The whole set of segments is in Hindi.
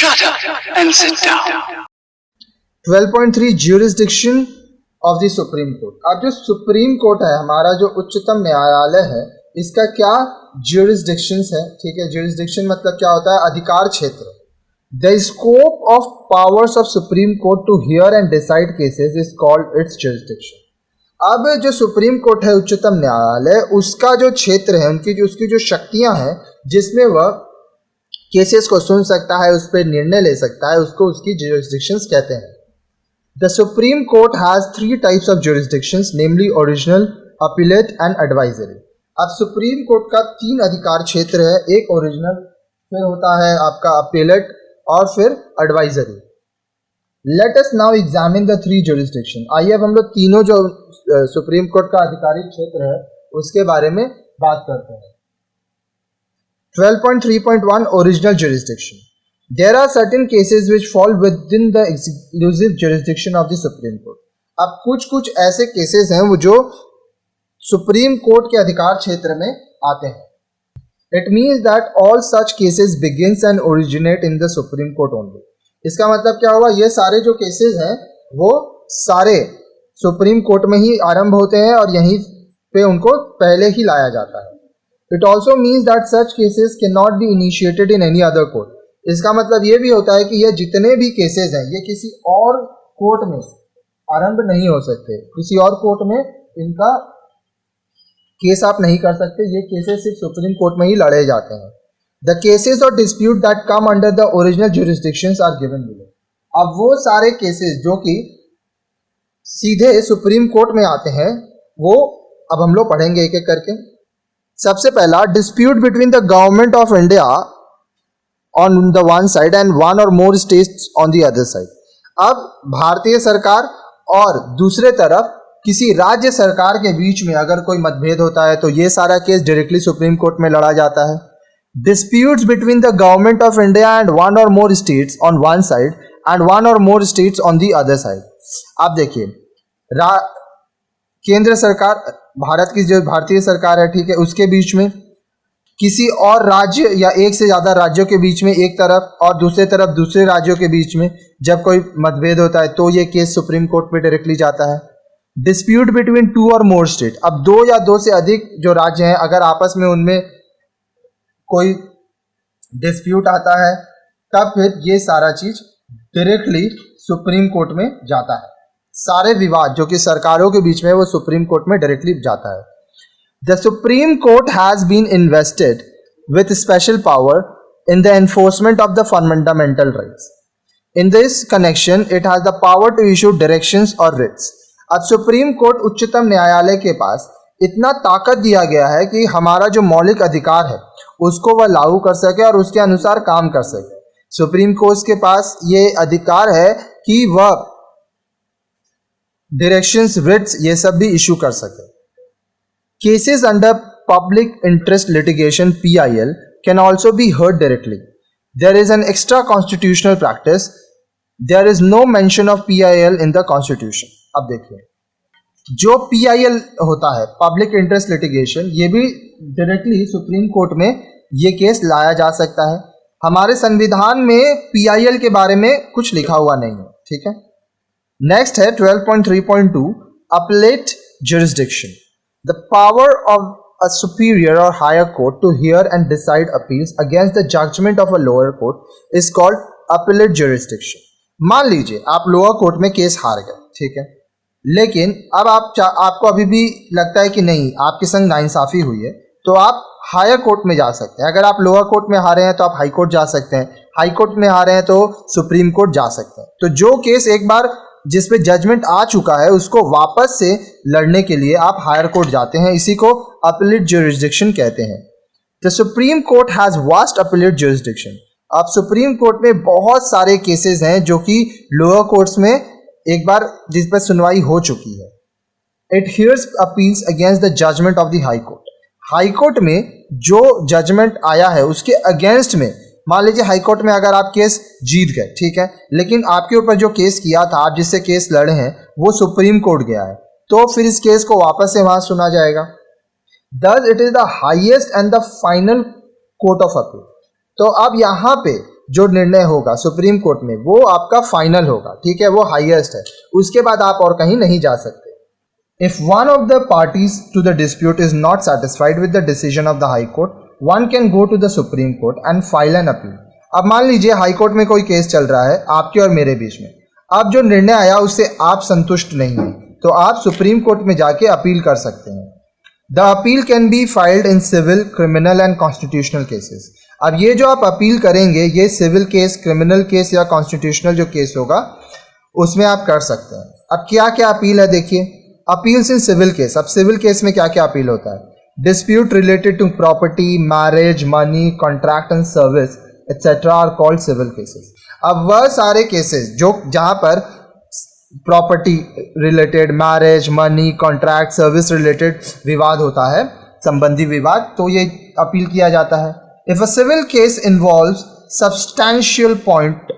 Shut up and sit down. 12.3 jurisdiction of the supreme court. अब जो सुप्रीम कोर्ट है हमारा, जो उच्चतम न्यायालय है, इसका क्या ज्यूरिसडिक्शंस है। ठीक है, ज्यूरिसडिक्शन मतलब क्या होता है? अधिकार क्षेत्र। The scope of powers of Supreme Court to hear and decide cases is called it's jurisdiction. अब जो सुप्रीम कोर्ट है, उच्चतम न्यायालय, उसका जो क्षेत्र है, उसकी जो शक्तियां हैं, जिसमें वह केसेस को सुन सकता है, उस पर निर्णय ले सकता है, उसको उसकी ज्यूरिसडिक्शंस कहते हैं। The Supreme Court has 3 types of jurisdictions, namely original, appellate and advisory. अब सुप्रीम कोर्ट का 3 अधिकार क्षेत्र है, एक ओरिजिनल, फिर होता है आपका appellate और फिर advisory. Let us now examine the 3 jurisdiction. आइए अब हम लोग तीनों जो सुप्रीम कोर्ट का अधिकारिक क्षेत्र है उसके बारे में बात करते हैं। 12.3.1 Original Jurisdiction. There are certain cases which fall within the exclusive jurisdiction of the Supreme Court. अब कुछ ऐसे केसेस हैं वो जो सुप्रीम कोर्ट के अधिकार क्षेत्र में आते हैं। It means that all such cases begins and originate in the Supreme Court only. इसका मतलब क्या हुआ? ये सारे जो केसेस हैं वो सारे सुप्रीम कोर्ट में ही आरंभ होते हैं और यहीं पे उनको पहले ही लाया जाता है। It also means that such cases cannot be initiated in any other court. इसका मतलब ये भी होता है कि ये जितने भी केसेस हैं ये किसी और कोर्ट में आरंभ नहीं हो सकते, किसी और कोर्ट में इनका केस आप नहीं कर सकते, ये केसेस सिर्फ सुप्रीम कोर्ट में ही लड़े जाते हैं। The cases or dispute that come under the original jurisdictions are given below. अब वो सारे केसेस जो कि सीधे सुप्रीम कोर्ट में आते हैं वो अब हम लोग पढ़ेंगे एक एक करके। सबसे पहला, dispute between the government of India on the one side and one or more states on the other side. अब भारतीय सरकार और दूसरे तरफ किसी राज्य सरकार के बीच में अगर कोई मतभेद होता है तो ये सारा केस डायरेक्टली सुप्रीम कोर्ट में लड़ा जाता है। Disputes between the government of India and one or more states on one side and one or more states on the other side. अब देखिए, केंद्र सरकार, भारत की जो भारतीय सरकार है, ठीक है, उसके बीच में किसी और राज्य या एक से ज़्यादा राज्यों के बीच में एक तरफ और दूसरे तरफ दूसरे राज्यों के बीच में जब कोई मतभेद होता है तो ये केस सुप्रीम कोर्ट पे डायरेक्टली जाता है। डिस्प्यूट बिटवीन 2 और मोर स्टेट, अब 2 या 2 से अधिक जो राज्य हैं अगर आपस में उनमें कोई डिस्प्यूट आता है तब फिर ये सारा चीज डायरेक्टली सुप्रीम कोर्ट में जाता है। सारे विवाद जो कि सरकारों के बीच में वो सुप्रीम कोर्ट में डायरेक्टली जाता है। The Supreme Court has been invested with special power in the enforcement of the fundamental rights. In this connection, it has the power to issue directions or writs. अब सुप्रीम कोर्ट उच्चतम न्यायालय के पास इतना ताकत दिया गया है कि हमारा जो मौलिक अधिकार है उसको वह लागू कर सके और उसके अनुसार काम कर सके। सुप्रीम कोर्ट के पास ये अधिकार है कि वह डायरेक्शंस, writs ये सब भी इशू कर सके। Cases under public interest litigation (PIL) can also be heard directly. There is an extra constitutional practice. There is no mention of PIL in the Constitution. अब देखिए, जो PIL होता है पब्लिक इंटरेस्ट लिटिगेशन, ये भी डायरेक्टली सुप्रीम कोर्ट में ये केस लाया जा सकता है। हमारे संविधान में PIL के बारे में कुछ लिखा हुआ नहीं है, ठीक है। नेक्स्ट है 12.3.2 Appellate Jurisdiction. The power of a superior or higher court to hear and decide appeals against the judgment of a lower court is called appellate jurisdiction. मान लीजिए आप लोअर कोर्ट में केस हार गए, ठीक है, लेकिन अब आपको अभी भी लगता है कि नहीं, आपके संग नाइंसाफी हुई है, तो आप हायर कोर्ट में जा सकते हैं। अगर आप लोअर कोर्ट में हारे हैं तो आप हाई कोर्ट जा सकते हैं, हाई कोर्ट में हारे हैं तो सुप्रीम कोर्ट जा सकते हैं। तो जो केस एक बार जिस पे जजमेंट आ चुका है उसको वापस से लड़ने के लिए आप हायर कोर्ट जाते हैं, इसी को अपीलेट ज्यूरिसडिक्शन कहते हैं। The supreme court has vast appellate jurisdiction. अब सुप्रीम कोर्ट में बहुत सारे केसेस हैं जो कि लोअर कोर्ट्स में एक बार जिस पर सुनवाई हो चुकी है। It hears appeals against the judgement of the high Court. High Court में जो जजमेंट आया है उसके अगेंस्ट में, मान लीजिए हाई कोर्ट में अगर आप केस जीत गए, ठीक है, लेकिन आपके ऊपर जो केस किया था, आप जिससे केस लड़े हैं, वो सुप्रीम कोर्ट गया है, तो फिर इस केस को वापस से वहां सुना जाएगा। Thus it is the highest and the final court of appeal. तो अब यहाँ पे जो निर्णय होगा सुप्रीम कोर्ट में वो आपका फाइनल होगा, ठीक है, वो हाईएस्ट है, उसके बाद आप और कहीं नहीं जा सकते। If one of the parties to the dispute is not satisfied with the decision of the High Court, one can go to the Supreme Court and file an appeal. अब मान लीजिए हाई कोर्ट में कोई केस चल रहा है आपके और मेरे बीच में, अब जो निर्णय आया उससे आप संतुष्ट नहीं हैं, तो आप सुप्रीम कोर्ट में जाके अपील कर सकते हैं। The appeal can be filed in civil, criminal and constitutional cases. अब ये जो आप अपील करेंगे ये सिविल केस, क्रिमिनल केस या कॉन्स्टिट्यूशनल जो केस होगा उसमें आप कर सकते हैं। अब क्या क्या अपील है देखिए, अपील्स इन सिविल केस। अब सिविल केस में क्या क्या अपील होता है? Dispute related to property, marriage, money, contract and service etcetera are called civil cases. अब वह सारे केसेस जो जहां पर property related, marriage, money, contract, service related विवाद होता है, संबंधी विवाद, तो ये अपील किया जाता है। If a civil case involves substantial point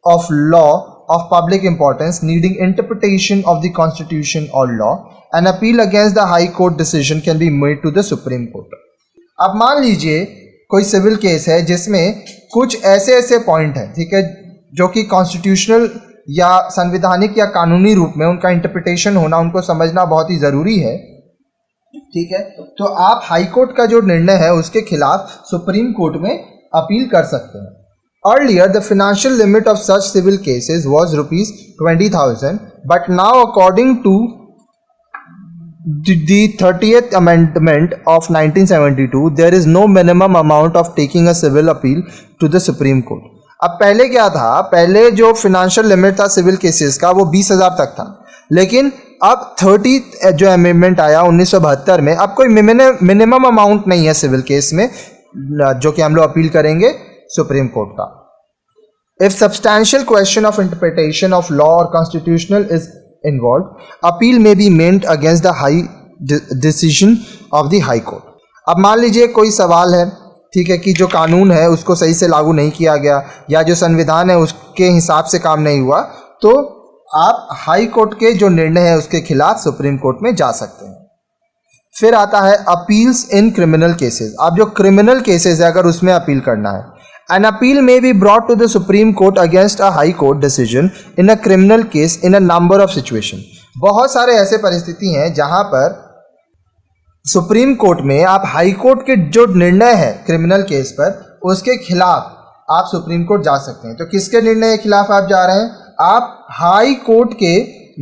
of law of public importance needing interpretation of the constitution or law, an appeal against the high court decision can be made to the supreme court. अब मान लीजिए कोई सिविल केस है जिसमें कुछ ऐसे ऐसे पॉइंट हैं, ठीक है, जो कि कॉन्स्टिट्यूशनल या संवैधानिक या कानूनी रूप में उनका इंटरप्रिटेशन होना, उनको समझना बहुत ही ज़रूरी है, ठीक है, तो आप हाई कोर्ट का जो निर्णय है उसके खिलाफ सुप्रीम कोर्ट में अपील कर सकते हैं। Earlier, the financial limit of such civil cases was rupees 20,000, but now according to the 30th Amendment of 1972, there is no minimum amount of taking a civil appeal to the Supreme Court. अब पहले क्या था, पहले जो financial limit था सिविल केसेस का वो 20,000 तक था, लेकिन अब 30 जो अमेंडमेंट आया 1972 में, अब कोई मिनिमम अमाउंट नहीं है सिविल केस में जो कि हम लोग अपील करेंगे सुप्रीम कोर्ट का। If substantial question of interpretation of law और कॉन्स्टिट्यूशनल इज इन्वॉल्व, अपील में be meant against the high decision of the high court. अब मान लीजिए कोई सवाल है, ठीक है, कि जो कानून है उसको सही से लागू नहीं किया गया या जो संविधान है उसके हिसाब से काम नहीं हुआ, तो आप हाई कोर्ट के जो निर्णय है उसके खिलाफ सुप्रीम कोर्ट में जा सकते हैं। फिर आता है अपील्स इन क्रिमिनल केसेस। अब जो क्रिमिनल केसेस है अगर उसमें अपील करना है, an appeal may be brought to the Supreme Court against a High Court decision in a criminal case in a number of situations. बहुत सारे ऐसे परिस्थिति हैं जहां पर सुप्रीम कोर्ट में आप हाई कोर्ट के जो निर्णय है क्रिमिनल केस पर उसके खिलाफ आप सुप्रीम कोर्ट जा सकते हैं। तो किसके निर्णय के खिलाफ आप जा रहे हैं? आप हाई कोर्ट के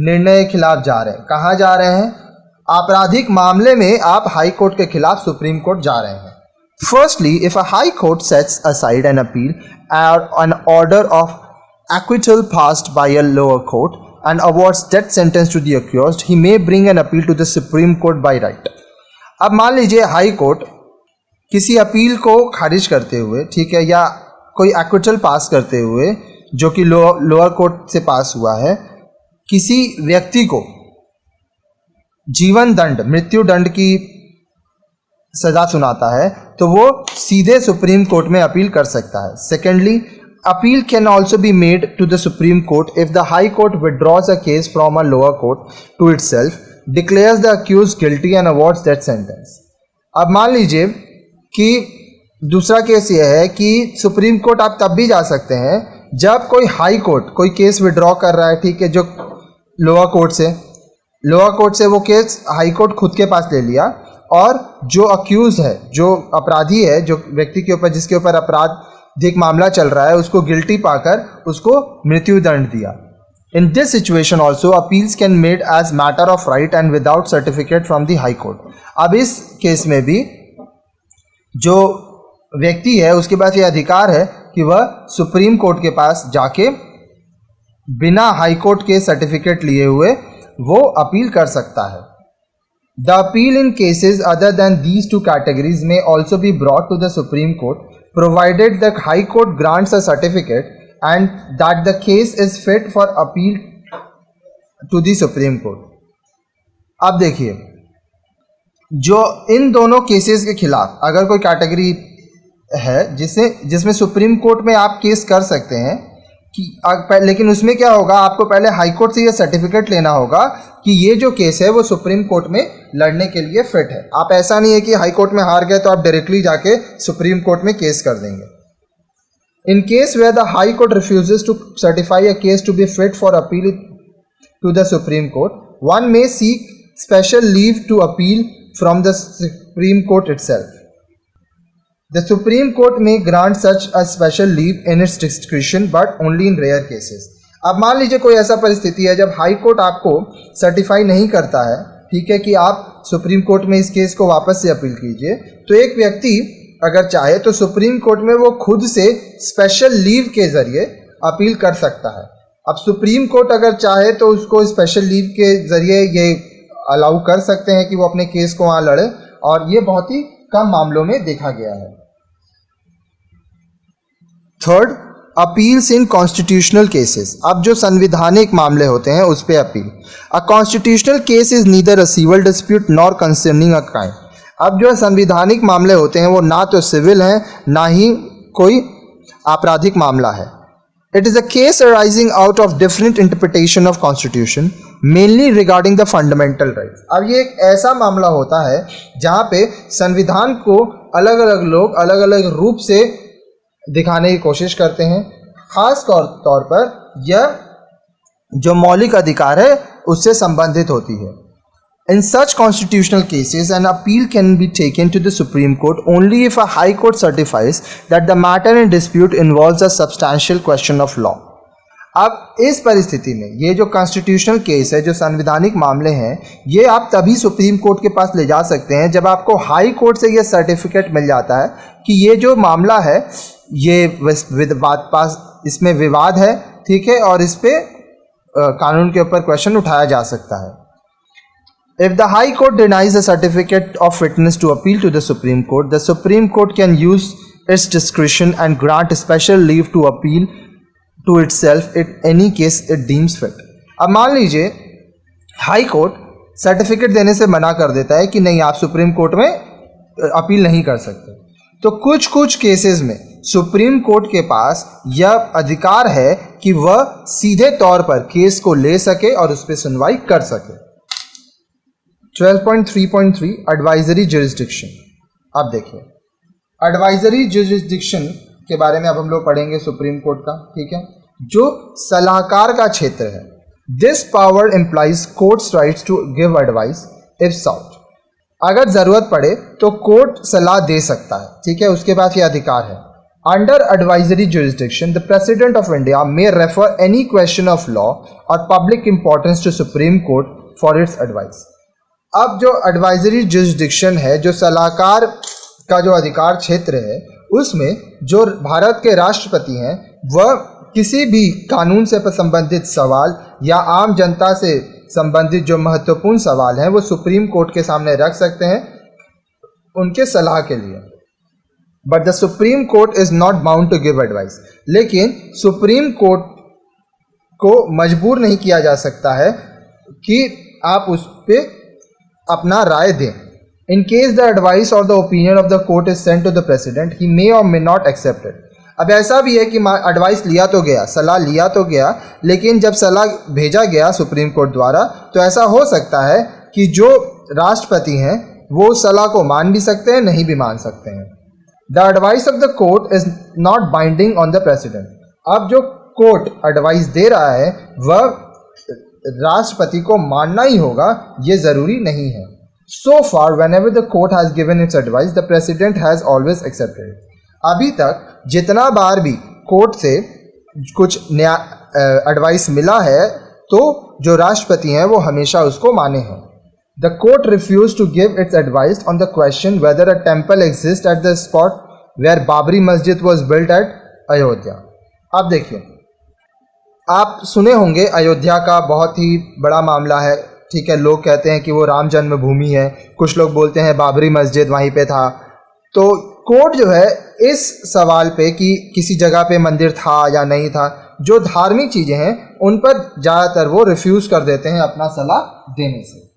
निर्णय के खिलाफ जा रहे हैं। कहाँ जा रहे हैं? आपराधिक मामले में आप हाई कोर्ट के खिलाफ सुप्रीम कोर्ट जा रहे हैं। Firstly, if a high court sets aside an appeal or an order of acquittal passed by a lower court and awards death sentence to the accused, he may bring an appeal to the Supreme Court by right. अब मान लीजिए हाई कोर्ट किसी अपील को खारिज करते हुए, ठीक है, या कोई एक्विटल पास करते हुए जो कि लोअर कोर्ट से पास हुआ है, किसी व्यक्ति को जीवन दंड, मृत्यु दंड की सजा सुनाता है, तो वो सीधे सुप्रीम कोर्ट में अपील कर सकता है। Secondly, appeal can also be made to the supreme court if the high court withdraws a case from a lower court to itself, declares the accused guilty and awards death sentence. अब मान लीजिए कि दूसरा केस ये है कि सुप्रीम कोर्ट आप तब भी जा सकते हैं जब कोई हाई कोर्ट कोई केस विड्रॉ कर रहा है, ठीक है, जो लोअर कोर्ट से वो केस हाई कोर्ट खुद के पास ले लिया, और जो अक्यूज है, जो अपराधी है, जो व्यक्ति के ऊपर जिसके ऊपर आपराधिक मामला चल रहा है, उसको गिल्टी पाकर उसको मृत्यु दंड दिया। In this situation also appeals can made as matter of right and without certificate from the high court. अब इस केस में भी जो व्यक्ति है उसके पास ये अधिकार है कि वह सुप्रीम कोर्ट के पास जाके बिना हाई कोर्ट के सर्टिफिकेट लिए हुए वो अपील कर सकता है। The appeal in cases other than these two categories may also be brought to the Supreme Court, provided the High Court grants a certificate and that the case is fit for appeal to the Supreme Court. अब देखिए, जो इन दोनों केसेस के खिलाफ अगर कोई कैटेगरी है जिसमें सुप्रीम कोर्ट में आप केस कर सकते हैं कि लेकिन उसमें क्या होगा, आपको पहले हाई कोर्ट से ये सर्टिफिकेट लेना होगा कि ये जो केस है वो सुप्रीम कोर्ट में लड़ने के लिए फिट है। आप ऐसा नहीं है कि हाई कोर्ट में हार गए तो आप डायरेक्टली जाके सुप्रीम कोर्ट में केस कर देंगे। In case where the High Court refuses to certify a case to be fit for appeal to the Supreme Court, one may seek special leave to appeal from the Supreme Court itself. The Supreme Court may grant such a special leave in its discretion, but only in rare cases. अब मान लीजिए कोई ऐसा परिस्थिति है जब हाई कोर्ट आपको सर्टिफाई नहीं करता है, ठीक है, कि आप सुप्रीम कोर्ट में इस केस को वापस से अपील कीजिए, तो एक व्यक्ति अगर चाहे तो सुप्रीम कोर्ट में वो खुद से स्पेशल लीव के ज़रिए अपील कर सकता है। अब सुप्रीम कोर्ट अगर चाहे तो उसको स्पेशल लीव के ज़रिए ये अलाउ कर सकते हैं कि वो अपने केस को वहाँ लड़े, और ये बहुत ही कम मामलों में देखा गया है। Third, appeals in constitutional cases. अब जो संवैधानिक मामले होते हैं उस पर अपील। A constitutional case is neither a civil dispute nor concerning a crime. अब जो संवैधानिक मामले होते हैं वो ना तो सिविल हैं ना ही कोई आपराधिक मामला है। It is a case arising out of different interpretation of constitution mainly regarding the fundamental rights. अब ये एक ऐसा मामला होता है जहाँ पे संविधान को अलग अलग लोग अलग अलग रूप से दिखाने की कोशिश करते हैं। खास तौर पर यह जो मौलिक अधिकार है उससे संबंधित होती है। In such constitutional cases, an appeal can be taken to the Supreme Court only if a High Court certifies that the matter in dispute involves a substantial question of law. अब इस परिस्थिति में ये जो कॉन्स्टिट्यूशनल केस है, जो संवैधानिक मामले हैं, ये आप तभी सुप्रीम कोर्ट के पास ले जा सकते हैं जब आपको हाई कोर्ट से ये सर्टिफिकेट मिल जाता है कि ये जो मामला है ये इसमें विवाद है, ठीक है, और इस पे कानून के ऊपर क्वेश्चन उठाया जा सकता है। If the High Court denies a certificate of fitness to appeal to the Supreme Court can use its discretion and grant special leave to appeal to itself in any case it deems fit. अब मान लीजिए हाई कोर्ट सर्टिफिकेट देने से मना कर देता है कि नहीं, आप सुप्रीम कोर्ट में अपील नहीं कर सकते, तो कुछ केसेस में सुप्रीम कोर्ट के पास यह अधिकार है कि वह सीधे तौर पर केस को ले सके और उस पर सुनवाई कर सके। 12.3.3 एडवाइजरी जुरिस्डिक्शन। अब देखिए एडवाइजरी जुरिस्डिक्शन के बारे में अब हम लोग पढ़ेंगे सुप्रीम कोर्ट का, ठीक है, जो सलाहकार का क्षेत्र है। This power implies courts rights to give advice if sought. अगर जरूरत पड़े तो कोर्ट सलाह दे सकता है, ठीक है, उसके पास ये अधिकार है। Under advisory jurisdiction the president of India may refer any question of law or public importance to supreme court for its advice. अब जो एडवाइजरी जुरिस्डिक्शन है, जो सलाहकार का जो अधिकार क्षेत्र है, उसमें जो भारत के राष्ट्रपति हैं वह किसी भी कानून से संबंधित सवाल या आम जनता से संबंधित जो महत्वपूर्ण सवाल हैं वो सुप्रीम कोर्ट के सामने रख सकते हैं उनके सलाह के लिए। But the supreme court is not bound to give advice. लेकिन सुप्रीम कोर्ट को मजबूर नहीं किया जा सकता है कि आप उस पर अपना राय दें। In case the advice or the opinion of the court is sent to the president, he may or may not accept it. अब ऐसा भी है कि एडवाइस लिया तो गया, सलाह लिया तो गया, लेकिन जब सलाह भेजा गया सुप्रीम कोर्ट द्वारा तो ऐसा हो सकता है कि जो राष्ट्रपति हैं वो सलाह को मान भी सकते हैं, नहीं भी मान सकते हैं। The advice of the court is not binding on the president. अब जो कोर्ट एडवाइस दे रहा है वह राष्ट्रपति को मानना ही होगा, ये जरूरी नहीं है। सो फार whenever the court has given its advice, the president has always accepted it. अभी तक जितना बार भी कोर्ट से कुछ नया एडवाइस मिला है तो जो राष्ट्रपति हैं वो हमेशा उसको माने हैं। The court refused to give its advice on the question whether a temple exists at the spot where Babri Masjid was built at Ayodhya. अब देखिए, आप सुने होंगे अयोध्या का बहुत ही बड़ा मामला है, ठीक है, लोग कहते हैं कि वो राम जन्मभूमि है, कुछ लोग बोलते हैं बाबरी मस्जिद वहीं पे था। तो कोर्ट जो है इस सवाल पे कि किसी जगह पे मंदिर था या नहीं था, जो धार्मिक चीज़ें हैं उन पर ज़्यादातर वो रिफ्यूज़ कर देते हैं अपना सलाह देने से।